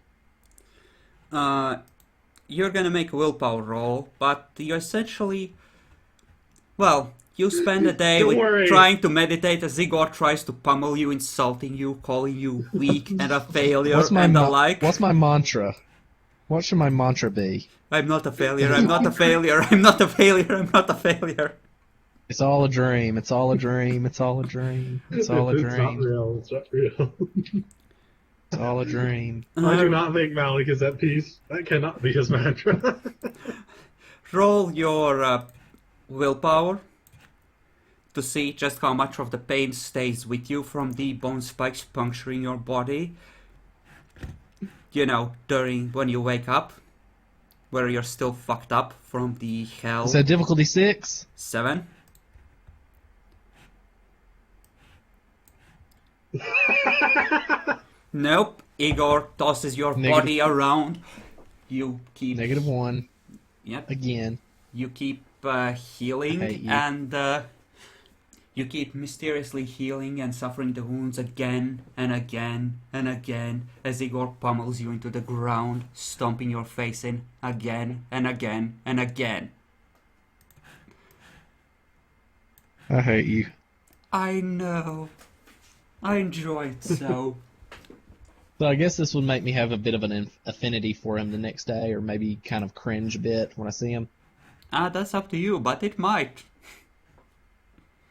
S1: You're gonna make a willpower roll, but you essentially... Well, you spend a day
S3: Don't
S1: with
S3: worry.
S1: trying to meditate as Igor tries to pummel you, insulting you, calling you weak and a failure
S2: What's my
S1: and the
S2: ma-
S1: like.
S2: What's my mantra? What should my mantra be?
S1: I'm not a failure, I'm not a failure, I'm not a failure, I'm not a failure.
S2: It's all a dream. It's all a dream. It's all a dream. It's all a
S3: It's not
S2: dream.
S3: real. It's not real.
S2: It's all a dream.
S3: I do not think Malik is at peace. That cannot be his mantra.
S1: Roll your willpower to see just how much of the pain stays with you from the bone spikes puncturing your body. You know, during when you wake up, where you're still fucked up from the hell.
S2: Is that difficulty 6?
S1: 7. Nope. Igor tosses your
S2: Negative.
S1: body around. You keep
S2: -1.
S1: Yep.
S2: Again.
S1: You keep healing
S2: I hate you.
S1: and you keep mysteriously healing and suffering the wounds again and again and again as Igor pummels you into the ground, stomping your face in again and again and again.
S2: I hate you.
S1: I know. I enjoy it so.
S2: So I guess this would make me have a bit of an affinity for him the next day, or maybe kind of cringe a bit when I see him.
S1: That's up to you, but it might.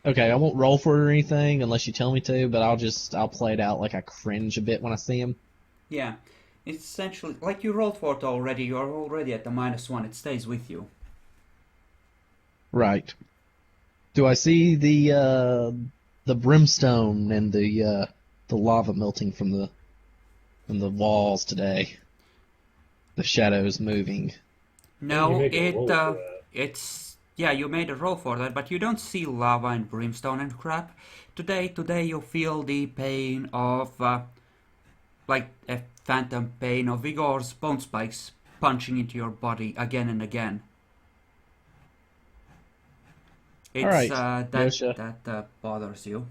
S2: Okay, I won't roll for it or anything unless you tell me to, but I'll play it out like I cringe a bit when I see him.
S1: Yeah. It's essentially, like you rolled for it already, you're already at the -1, it stays with you.
S2: Right. Do I see the brimstone and the lava melting from the walls today? The shadows moving.
S1: No,
S3: You make a roll for that.
S1: it's yeah, you made a roll for that, but you don't see lava and brimstone and crap. Today you feel the pain of like a phantom pain of Igor's bone spikes punching into your body again and again. It's
S2: Alright, Yosha.
S1: that bothers you.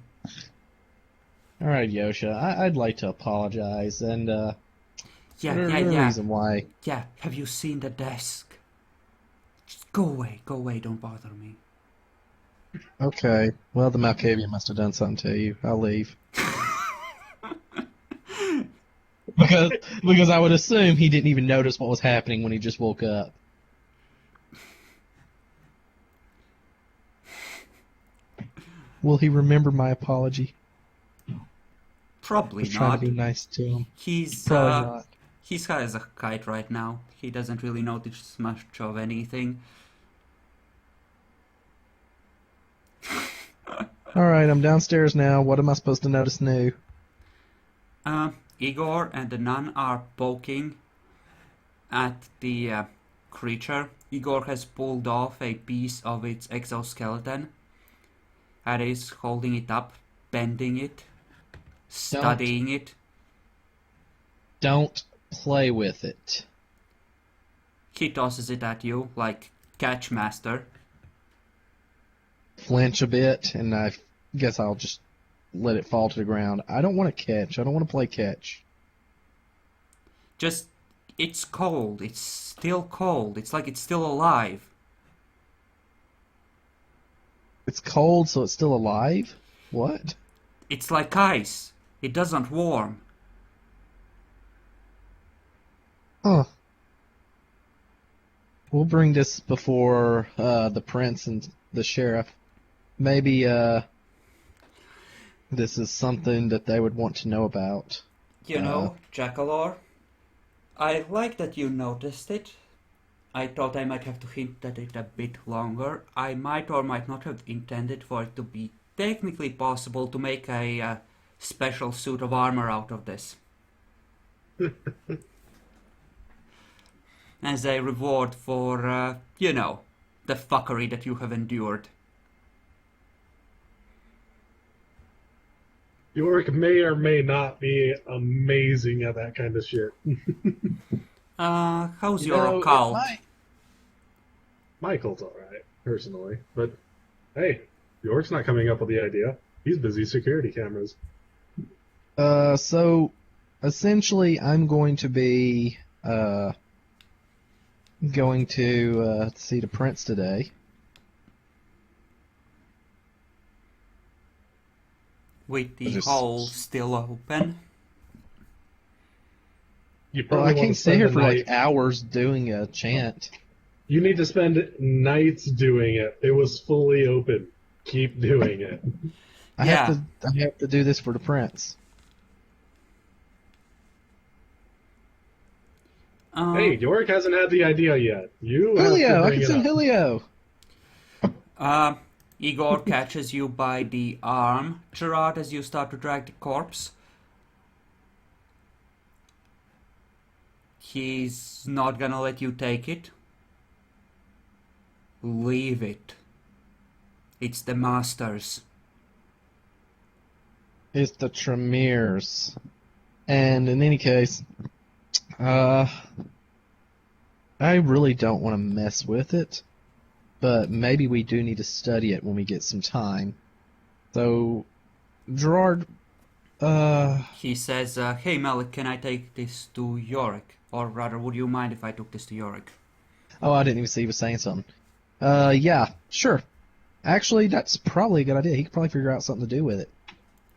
S2: All right, Yosha. I'd like to apologize, and
S1: Yeah,
S2: there's
S1: yeah,
S2: no
S1: yeah.
S2: reason why.
S1: Yeah, have you seen the desk? Just go away, don't bother me.
S2: Okay. Well, the Malkavian must have done something to you. I'll leave. Because I would assume he didn't even notice what was happening when he just woke up. Will he remember my apology?
S1: Probably
S2: I was trying
S1: not.
S2: to be nice to him.
S1: He's
S2: Probably not.
S1: He's high as a kite right now. He doesn't really notice much of anything.
S2: All right, I'm downstairs now. What am I supposed to notice new?
S1: Igor and the nun are poking at the creature. Igor has pulled off a piece of its exoskeleton and is holding it up, bending it, studying it.
S2: Don't play with it.
S1: He tosses it at you like catch master.
S2: Flinch a bit, and I guess I'll just let it fall to the ground. I don't want to catch. I don't want to play catch.
S1: Just, it's cold. It's still cold. It's like it's still alive.
S2: It's cold, so it's still alive? What?
S1: It's like ice. It doesn't warm.
S2: Huh. We'll bring this before the prince and the sheriff. Maybe this is something that they would want to know about.
S1: You know, Jackalor, I like that you noticed it. I thought I might have to hint at it a bit longer. I might or might not have intended for it to be technically possible to make a special suit of armor out of this. As a reward for, you know, the fuckery that you have endured.
S3: Yorick may or may not be amazing at that kind of shit.
S1: How's
S2: You
S1: your
S2: know, it
S1: cult?
S2: might-
S3: Michael's alright, personally. But, hey, Yorick's not coming up with the idea. He's busy security cameras.
S2: So, essentially, I'm going to be, going to see the prince today.
S1: With the
S2: Just-
S1: hole still open.
S3: You
S2: Well,
S3: probably
S2: I
S3: want
S2: can't
S3: to
S2: stay
S3: spend
S2: here
S3: the
S2: for
S3: night.
S2: like hours doing a chant.
S3: You need to spend nights doing it. It was fully open. Keep doing it.
S2: I have to do this for the prince.
S3: Hey, Yorick hasn't had the idea yet. You have to
S2: Julio, I
S3: bring
S2: can
S3: it
S2: send
S3: up.
S2: Julio.
S1: Igor catches you by the arm, Gerard, as you start to drag the corpse. He's not gonna let you take it. Leave it. It's the Master's.
S2: It's the Tremeres. And in any case, I really don't want to mess with it, but maybe we do need to study it when we get some time. So, Gerard,
S1: He says, hey Malik, can I take this to Yorick? Or rather, would you mind if I took this to Yorick?
S2: oh, I didn't even see he was saying something. Yeah, sure. Actually, that's probably a good idea. He could probably figure out something to do with it.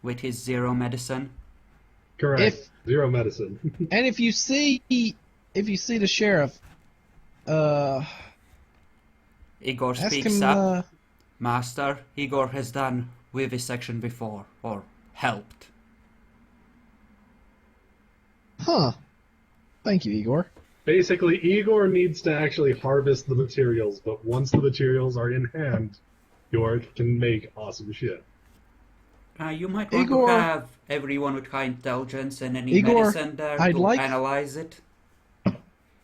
S1: With his 0 medicine?
S3: Correct.
S2: If-
S3: Zero medicine.
S2: And if you see the sheriff,
S1: Igor
S2: ask
S1: speaks
S2: him,
S1: up. Master, Igor has done vivisection before, or helped.
S2: huh. Thank you, Igor.
S3: Basically, Igor needs to actually harvest the materials, but once the materials are in hand, Yorick can make awesome shit.
S1: You might want
S2: Igor-
S1: to have everyone with high intelligence and any
S2: Igor,
S1: medicine there
S2: I'd
S1: to
S2: like-
S1: analyze it.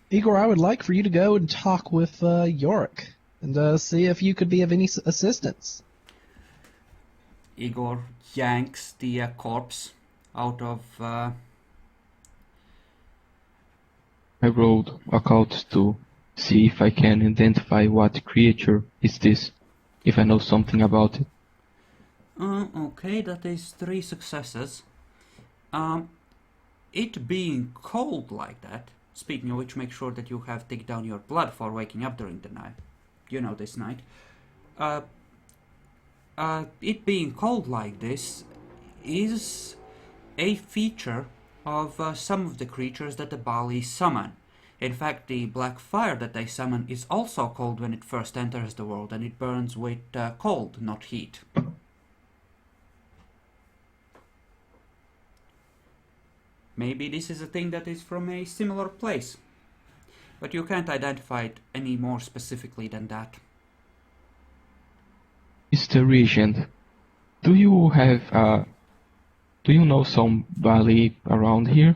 S2: Igor, I would like for you to go and talk with Yorick and see if you could be of any assistance.
S1: Igor yanks the corpse out of...
S4: I rolled occult to see if I can identify what creature is this, if I know something about it.
S1: Okay, that is 3 successes. It being cold like that, speaking of which, make sure that you have taken down your blood for waking up during the night. You know, this night. It being cold like this is a feature of some of the creatures that the Bali summon. In fact, the black fire that they summon is also cold when it first enters the world, and it burns with cold, not heat. Maybe this is a thing that is from a similar place, but you can't identify it any more specifically than that.
S4: Mr. Regent, do you have do you know some Bali around here?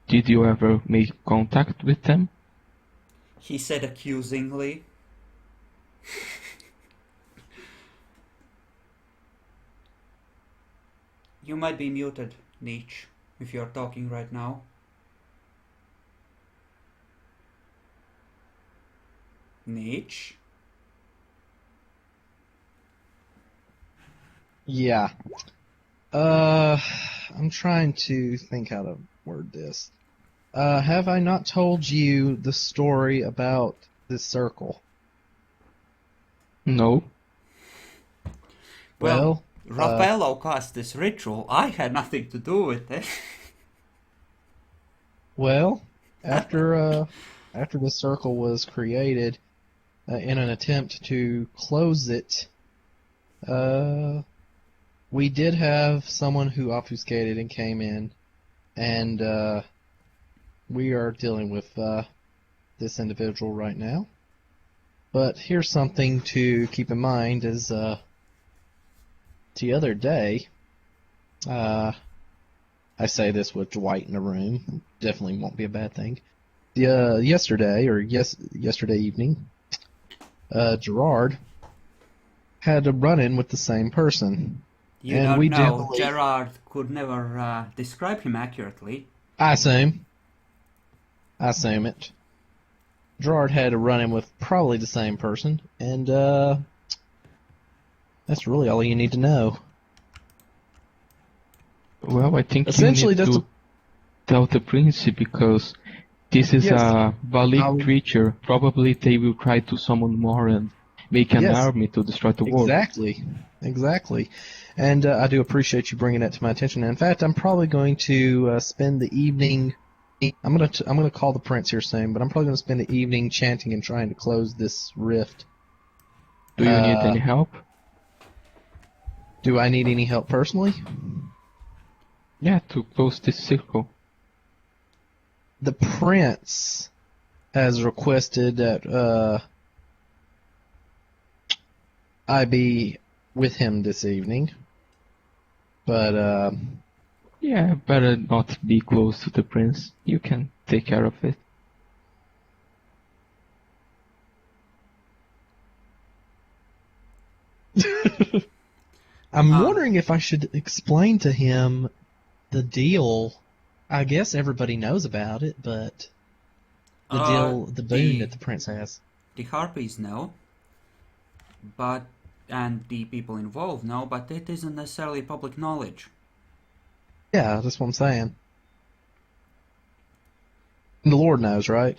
S4: Did you ever make contact with them?
S1: He said accusingly. You might be muted, Nietzsche, if you're talking right now. Nietzsche?
S2: Yeah. I'm trying to think how to word this. Have I not told you the story about this circle?
S4: No.
S2: Well,
S1: Raffaello cast this ritual. I had nothing to do with it.
S2: well, after the circle was created, in an attempt to close it, we did have someone who obfuscated and came in, and we are dealing with this individual right now. But here's something to keep in mind: is the other day, I say this with Dwight in the room, definitely won't be a bad thing. Yesterday evening, Gerard had a run-in with the same person.
S1: You
S2: And
S1: don't
S2: we do
S1: know.
S2: believe-
S1: Gerard could never describe him accurately.
S2: I assume it. Gerard had a run-in with probably the same person, and that's really all you need to know.
S4: Well, I think
S2: Essentially,
S4: you need
S2: that's
S4: to tell the prince because this is
S2: Yes.
S4: a Balik
S2: I'll-
S4: creature. Probably they will try to summon more and make an
S2: Yes.
S4: army to destroy the world.
S2: Exactly. And I do appreciate you bringing that to my attention. In fact, I'm probably going to spend the evening. I'm gonna call the prince here soon, but I'm probably gonna spend the evening chanting and trying to close this rift.
S4: Do you need any help?
S2: Do I need any help personally?
S4: Yeah, to close this circle.
S2: The prince has requested that I be with him this evening, but
S4: Yeah, better not be close to the prince. You can take care of it.
S2: I'm wondering if I should explain to him the deal. I guess everybody knows about it, but the boon that the prince has.
S1: The Harpies know, and the people involved know, but it isn't necessarily public knowledge.
S2: Yeah, that's what I'm saying. And the Lord knows, right?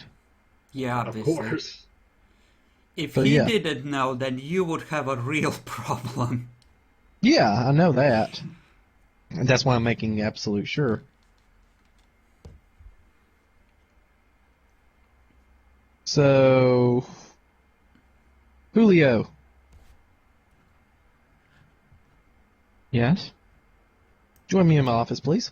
S1: Yeah,
S3: Of
S1: obviously.
S3: course.
S1: If
S2: So,
S1: he
S2: yeah.
S1: didn't know, then you would have a real problem.
S2: Yeah, I know that. And that's why I'm making absolute sure. So, Julio,
S4: Yes?
S2: join me in my office, please.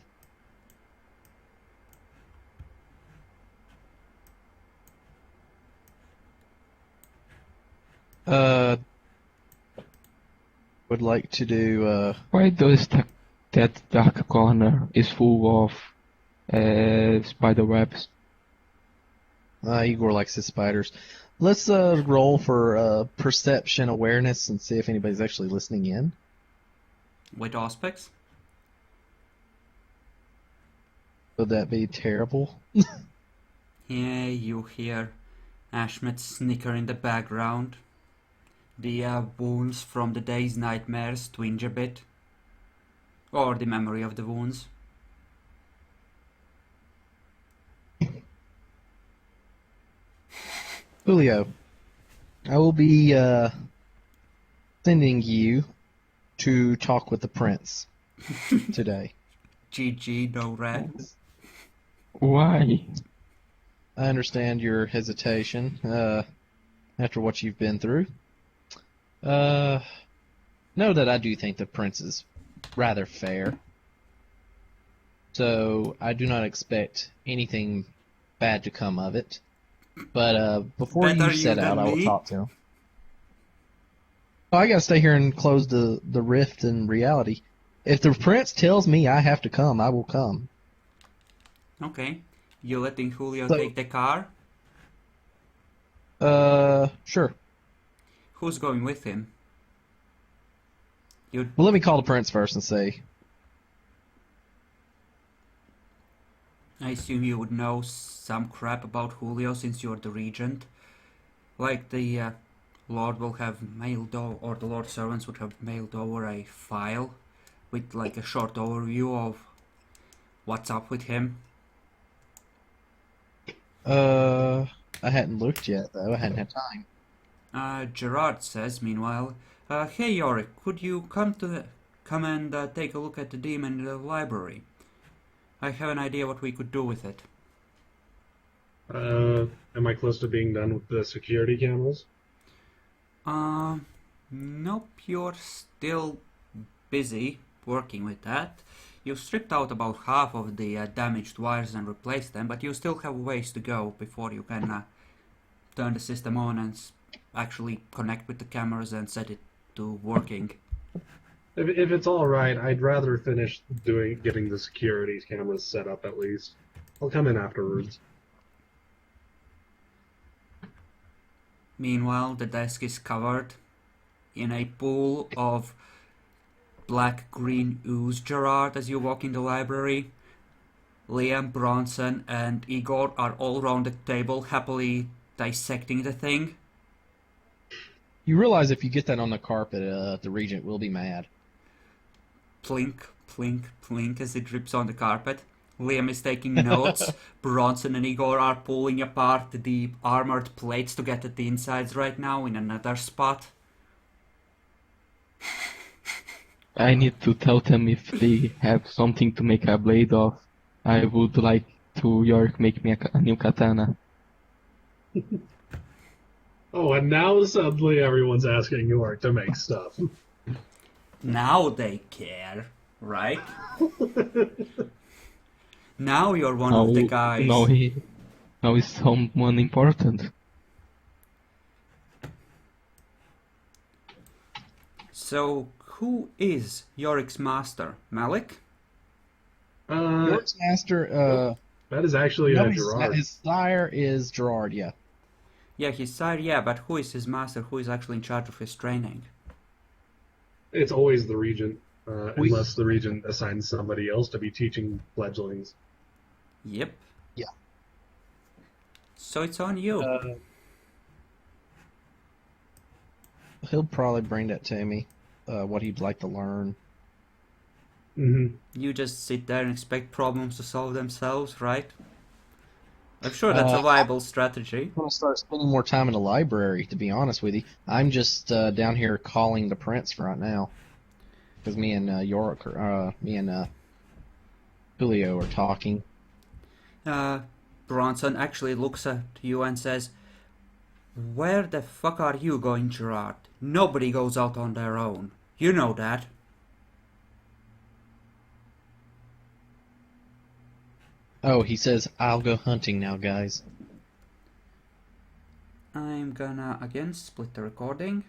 S2: Would like to do,
S4: Why does that dark corner is full of spider webs?
S2: Igor likes his spiders. Let's roll for perception awareness and see if anybody's actually listening in.
S1: With aspects?
S2: Would that be terrible?
S1: Yeah, you hear Ashmet snicker in the background. The wounds from the day's nightmares twinge a bit. Or the memory of the wounds.
S2: Julio, I will be sending you to talk with the prince today.
S1: GG, no red.
S4: Why?
S2: I understand your hesitation after what you've been through. Know that I do think the prince is rather fair. So I do not expect anything bad to come of it. But before
S1: Better
S2: you
S1: you
S2: set out,
S1: than
S2: I will
S1: me?
S2: talk to him. Oh, I gotta stay here and close the rift in reality. If the prince tells me I have to come, I will come.
S1: Okay. You letting Julio
S2: So-
S1: take the car?
S2: Sure.
S1: Who's going with him? You
S2: Well, let me call the prince first and see.
S1: I assume you would know some crap about Julio since you're the regent. Like the Lord will have mailed over, or the Lord servants would have mailed over a file with like a short overview of what's up with him.
S2: I hadn't looked yet, though. I hadn't had time.
S1: Gerard says, meanwhile, "Hey Yorick, could you come and take a look at the demon in the library? I have an idea what we could do with it."
S3: Am I close to being done with the security cameras?
S1: Nope, you're still busy working with that. You stripped out about half of the damaged wires and replaced them, but you still have ways to go before you can turn the system on and actually connect with the cameras and set it to working.
S3: If it's all right, I'd rather finish getting the security cameras set up at least. I'll come in afterwards.
S1: Meanwhile, the desk is covered in a pool of black-green ooze, Gerard, as you walk in the library. Liam, Bronson, and Igor are all round the table, happily dissecting the thing.
S2: You realize if you get that on the carpet, the Regent will be mad.
S1: Plink, plink, plink as it drips on the carpet. Liam is taking notes. Bronson and Igor are pulling apart the armored plates to get at the insides right now in another spot.
S4: I need to tell them if they have something to make a blade of. I would like to York make me a new katana.
S3: Oh, and now suddenly everyone's asking York to make stuff.
S1: Now they care, right? Now you're one of the guys.
S4: Now he's someone important.
S1: So, who is Yorick's master? Malik?
S2: York's master,
S3: That is actually
S2: no,
S3: Gerard.
S2: his sire is Gerard, yeah.
S1: Yeah, his sire, yeah, but who is his master? Who is actually in charge of his training?
S3: It's always the Regent, unless the Regent assigns somebody else to be teaching fledglings.
S1: Yep.
S2: Yeah.
S1: So it's on you.
S2: He'll probably bring that to me, what he'd like to learn.
S3: Mm-hmm.
S1: You just sit there and expect problems to solve themselves, right? I'm sure that's a viable strategy.
S2: I'm going to start spending more time in the library, to be honest with you. I'm just down here calling the prince right now. Because me and Julio are talking.
S1: Bronson actually looks at you and says, "Where the fuck are you going, Gerard? Nobody goes out on their own. You know that."
S2: Oh, he says, "I'll go hunting now, guys."
S1: I'm gonna again split the recording.